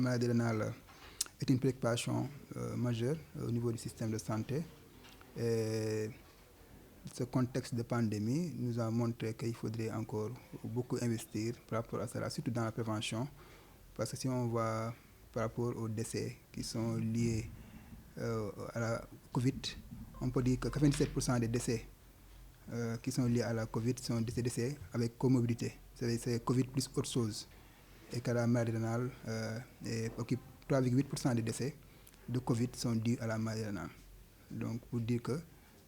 maladie rénale est une préoccupation majeure au niveau du système de santé. Et ce contexte de pandémie nous a montré qu'il faudrait encore beaucoup investir par rapport à cela, surtout dans la prévention, parce que si on voit par rapport aux décès qui sont liés à la Covid, on peut dire que 97% des décès qui sont liés à la Covid sont des décès avec comorbidité. C'est Covid plus autre chose. Et que la maladie rénale occupe 3,8% des décès de Covid sont dus à la maladie rénale. Donc pour dire que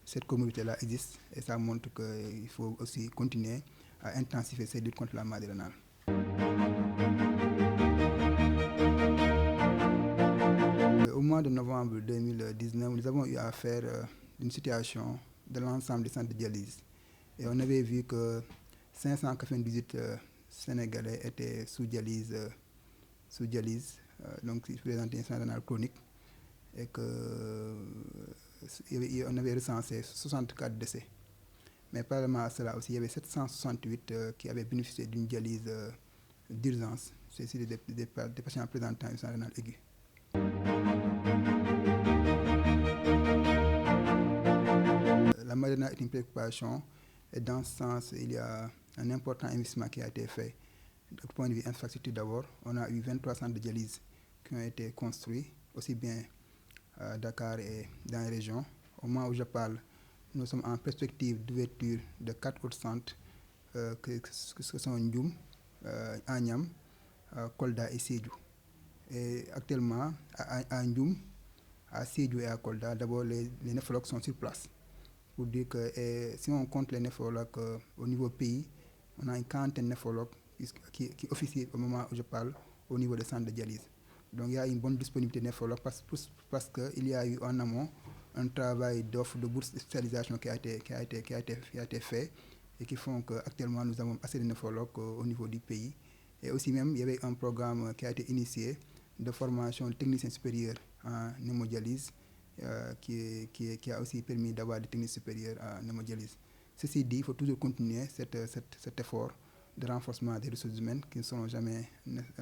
cette comorbidité-là existe et ça montre qu'il faut aussi continuer à intensifier ces luttes contre la maladie rénale. Au mois de novembre 2019, nous avons eu à faire une situation de l'ensemble des centres de dialyse. Et on avait vu que 598 Sénégalais étaient sous dialyse, donc ils présentaient une insuffisance rénale chronique et qu'on avait recensé 64 décès. Mais parallèlement à cela aussi, il y avait 768 qui avaient bénéficié d'une dialyse d'urgence, c'est-à-dire des patients présentant une insuffisance rénale aiguë. La maladie rénale est une préoccupation et dans ce sens, il y a un important investissement qui a été fait. Du point de vue infrastructure d'abord, on a eu 23 centres de dialyse qui ont été construits, aussi bien à Dakar et dans les régions. Au moment où je parle, nous sommes en perspective d'ouverture de 4 autres centres que sont Ndioum, Agnam, Kolda et Sédhiou. Et actuellement, à Ndioum, à Sédhiou et à Kolda, d'abord les néphrologues sont sur place. Pour dire que si on compte les néphrologues au niveau pays, on a une quarantaine de néphrologues qui officient au moment où je parle au niveau des centres de dialyse. Donc il y a une bonne disponibilité de néphrologues parce qu'il y a eu en amont un travail d'offre de bourse de spécialisation qui a été fait et qui font qu'actuellement nous avons assez de néphrologues au niveau du pays. Et aussi même, il y avait un programme qui a été initié de formation de techniciens supérieurs en hémodialyse qui a aussi permis d'avoir des techniques supérieures en hémodialyse. Ceci dit, il faut toujours continuer cet effort de renforcement des ressources humaines qui ne seront jamais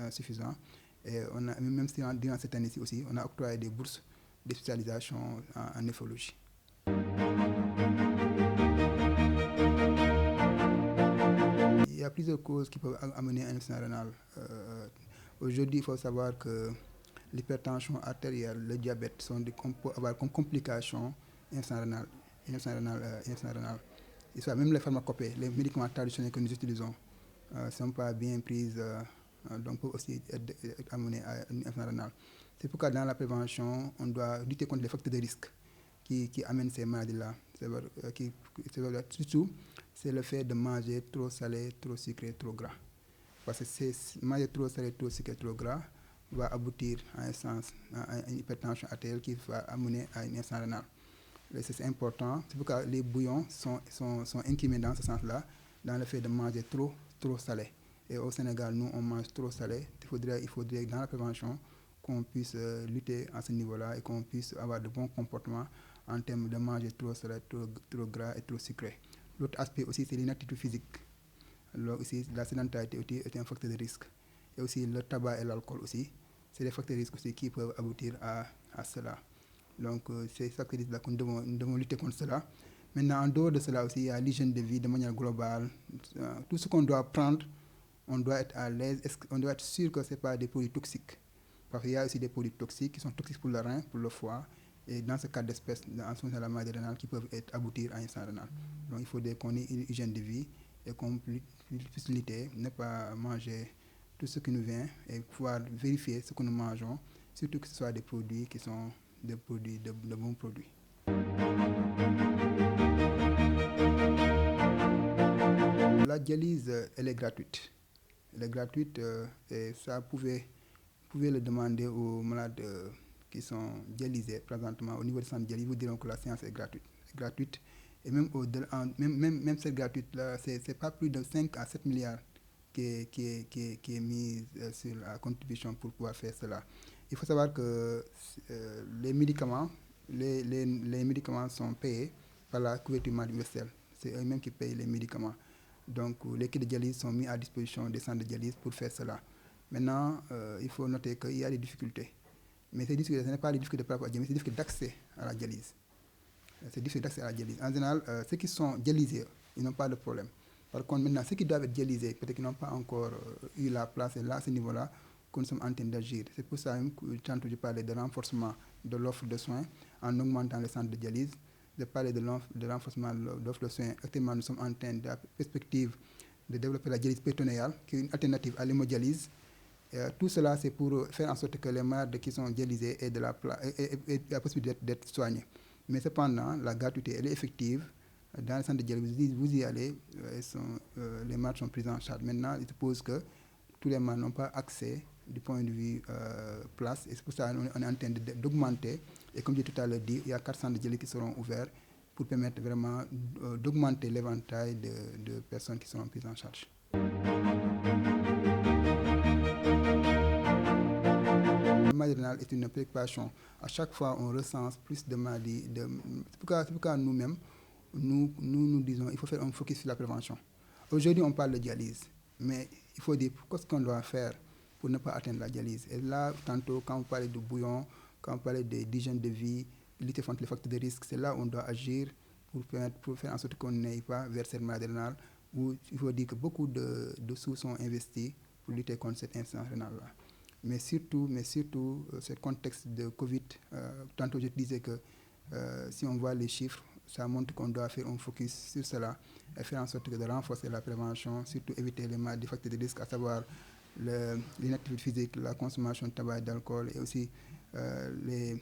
suffisants. Et on a, même si durant cette année-ci aussi, on a octroyé des bourses de spécialisation en néphrologie. Il y a plusieurs causes qui peuvent amener à une insuffisance rénale. Aujourd'hui, il faut savoir que l'hypertension artérielle, le diabète on peut avoir comme complication une insuffisance rénale. Et soit même les pharmacopées, les médicaments traditionnels que nous utilisons ne sont pas bien prises, donc peuvent aussi amener à une insuffisance rénale. C'est pourquoi dans la prévention, on doit lutter contre les facteurs de risque qui amènent ces maladies-là. Surtout, c'est le fait de manger trop salé, trop sucré, trop gras. Parce que manger trop salé, trop sucré, trop gras va aboutir à une hypertension artérielle qui va amener à une insuffisance rénale. C'est important. C'est pourquoi les bouillons sont incriminés dans ce sens-là, dans le fait de manger trop salé. Et au Sénégal, nous, on mange trop salé. Il faudrait dans la prévention, qu'on puisse lutter à ce niveau-là et qu'on puisse avoir de bons comportements en termes de manger trop salé, trop gras et trop sucré. L'autre aspect aussi, c'est l'inactivité physique. Alors aussi, la sédentarité est un facteur de risque. Et aussi le tabac et l'alcool aussi, c'est des facteurs de risque aussi qui peuvent aboutir à cela. Donc c'est ça que nous devons lutter contre cela. Maintenant, en dehors de cela aussi, il y a l'hygiène de vie de manière globale. Tout ce qu'on doit prendre, on doit être à l'aise, on doit être sûr que ce n'est pas des produits toxiques. Parce qu'il y a aussi des produits toxiques qui sont toxiques pour le rein, pour le foie, et dans ce cas d'espèce, en ce moment, la maladie rénale, qui peuvent aboutir à une insuffisance rénale. Donc il faut qu'on ait une hygiène de vie et qu'on puisse lutter, ne pas manger tout ce qui nous vient et pouvoir vérifier ce que nous mangeons, surtout que ce soit des produits qui sont de bons produits. La dialyse, elle est gratuite. Elle est gratuite et ça pouvait le demander aux malades qui sont dialysés présentement au niveau du centre de dialyse. Vous diront que la séance est gratuite. Et même cette gratuite-là, c'est pas plus de 5 à 7 milliards qui est mise sur la contribution pour pouvoir faire cela. Il faut savoir que les médicaments sont payés par la couverture maladie universelle. C'est eux-mêmes qui payent les médicaments. Donc les kits de dialyse sont mis à disposition des centres de dialyse pour faire cela. Maintenant, il faut noter qu'il y a des difficultés. Mais ces difficultés, ce n'est pas les difficultés par rapport à la dialyse, c'est des difficultés d'accès à la dialyse. C'est difficile d'accès à la dialyse. En général, ceux qui sont dialysés, ils n'ont pas de problème. Par contre, maintenant, ceux qui doivent être dialysés, peut-être qu'ils n'ont pas encore eu la place, et là, à ce niveau-là, que nous sommes en train d'agir. C'est pour ça que tantôt je parlais de renforcement de l'offre de soins en augmentant les centres de dialyse. Je parlais de renforcement de l'offre de soins. Actuellement, nous sommes en train de la perspective de développer la dialyse péritonéale, qui est une alternative à l'hémodialyse. Tout cela, c'est pour faire en sorte que les malades qui sont dialysés aient la possibilité d'être soignés. Mais cependant, la gratuité, elle est effective. Dans les centres de dialyse, vous y allez, les malades sont pris en charge. Maintenant, il se pose que tous les malades n'ont pas accès du point de vue place. Et c'est pour ça qu'on est en train d'augmenter. Et comme j'ai tout à l'heure dit, il y a 4 centres de dialyse qui seront ouverts pour permettre vraiment d'augmenter l'éventail de personnes qui seront prises en charge. La maladie rénale est une préoccupation. À chaque fois, on recense plus de maladies. C'est pourquoi nous-mêmes, nous disons qu'il faut faire un focus sur la prévention. Aujourd'hui, on parle de dialyse, mais il faut dire qu'est-ce qu'on doit faire pour ne pas atteindre la dialyse. Et là, tantôt, quand on parlait de bouillon, quand on parlait d'hygiène de vie, lutter contre les facteurs de risque, c'est là où on doit agir pour faire en sorte qu'on n'aille pas vers cette maladie rénale, où il faut dire que beaucoup de sous sont investis pour lutter contre cette insuffisance rénale-là. Mais surtout, ce contexte de Covid, tantôt je disais que si on voit les chiffres, ça montre qu'on doit faire un focus sur cela et faire en sorte de renforcer la prévention, surtout éviter les maladies, facteurs de risque, à savoir l'inactivité physique, la consommation de tabac et d'alcool, et aussi les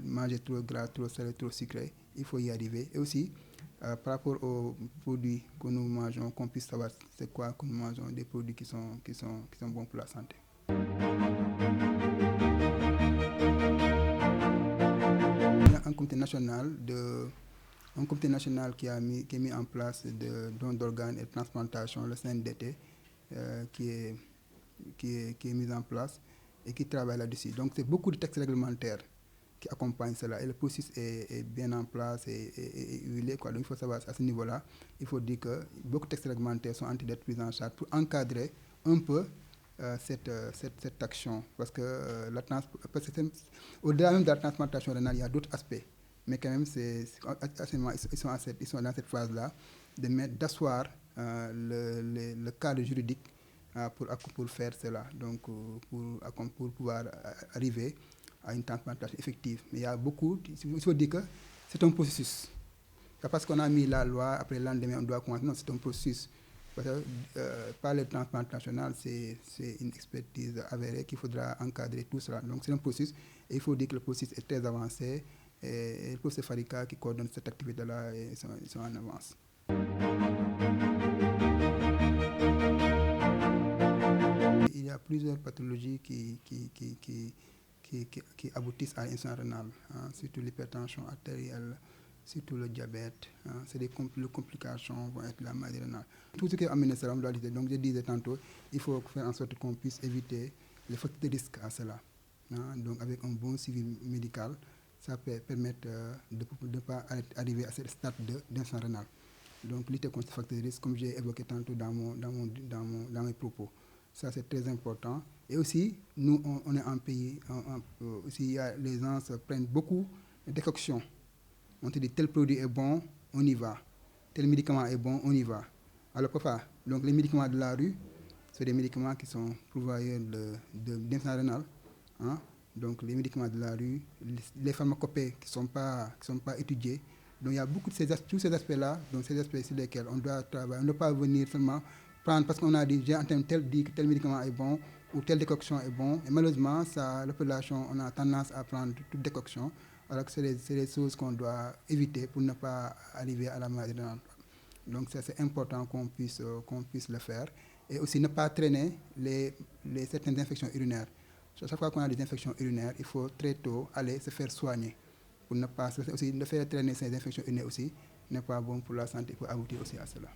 manger trop gras, trop salé, trop sucré. Il faut y arriver. Et aussi, par rapport aux produits que nous mangeons, qu'on puisse savoir c'est quoi que nous mangeons, des produits qui sont bons pour la santé. Il y a un comité national qui est mis en place de dons d'organes et de transplantation, le CNDT, qui est mis en place et qui travaille là-dessus. Donc c'est beaucoup de textes réglementaires qui accompagnent cela et le processus est bien en place et huilé, quoi. Donc il faut savoir à ce niveau-là, il faut dire que beaucoup de textes réglementaires sont en train d'être pris en charge pour encadrer un peu cette action, parce que au-delà même de la transplantation rénale, il y a d'autres aspects, mais quand même ils sont dans cette phase-là d'asseoir le cadre juridique pour faire cela, donc pour pouvoir arriver à une transplantation effective. Mais il y a il faut dire que c'est un processus. C'est parce qu'on a mis la loi, après le lendemain on doit commencer. Non, c'est un processus. Parce que parler de transplantation rénale, c'est une expertise avérée qu'il faudra encadrer tout cela. Donc c'est un processus et il faut dire que le processus est très avancé et le professeur Farika qui coordonne cette activité-là, ils sont en avance. Il y a plusieurs pathologies qui aboutissent à l'insuffisance rénale, surtout l'hypertension artérielle, surtout le diabète. Les complications vont être la maladie rénale. Tout ce qui est amené cela, on doit lutter. Donc je disais tantôt, il faut faire en sorte qu'on puisse éviter les facteurs de risque à cela. Donc avec un bon suivi médical, ça peut permettre de ne pas arriver à ce stade d'insuffisance rénale. Donc lutter contre les facteurs de risque, comme j'ai évoqué tantôt dans mes propos. Ça, c'est très important. Et aussi, nous, on est un pays, aussi, les gens prennent beaucoup de décoctions. On te dit, tel produit est bon, on y va. Tel médicament est bon, on y va. Alors, parfois, donc, les médicaments de la rue, c'est des médicaments qui sont pourvoyeurs d'insuffisance rénale. Donc, les médicaments de la rue, les pharmacopées qui ne sont pas étudiés. Donc, il y a beaucoup de tous ces aspects-là, donc ces aspects sur lesquels on doit travailler. On ne doit pas venir seulement prendre parce qu'on a dit, j'ai entendu que tel médicament est bon ou telle décoction est bon. Et malheureusement, la population, on a tendance à prendre toute décoction, alors que c'est des choses qu'on doit éviter pour ne pas arriver à la maladie rénale. Donc, c'est important qu'on puisse le faire. Et aussi ne pas traîner certaines infections urinaires. Chaque fois qu'on a des infections urinaires, il faut très tôt aller se faire soigner. Pour ne pas aussi, de faire traîner ces infections urinaires aussi n'est pas bon pour la santé, il faut aboutir aussi à cela.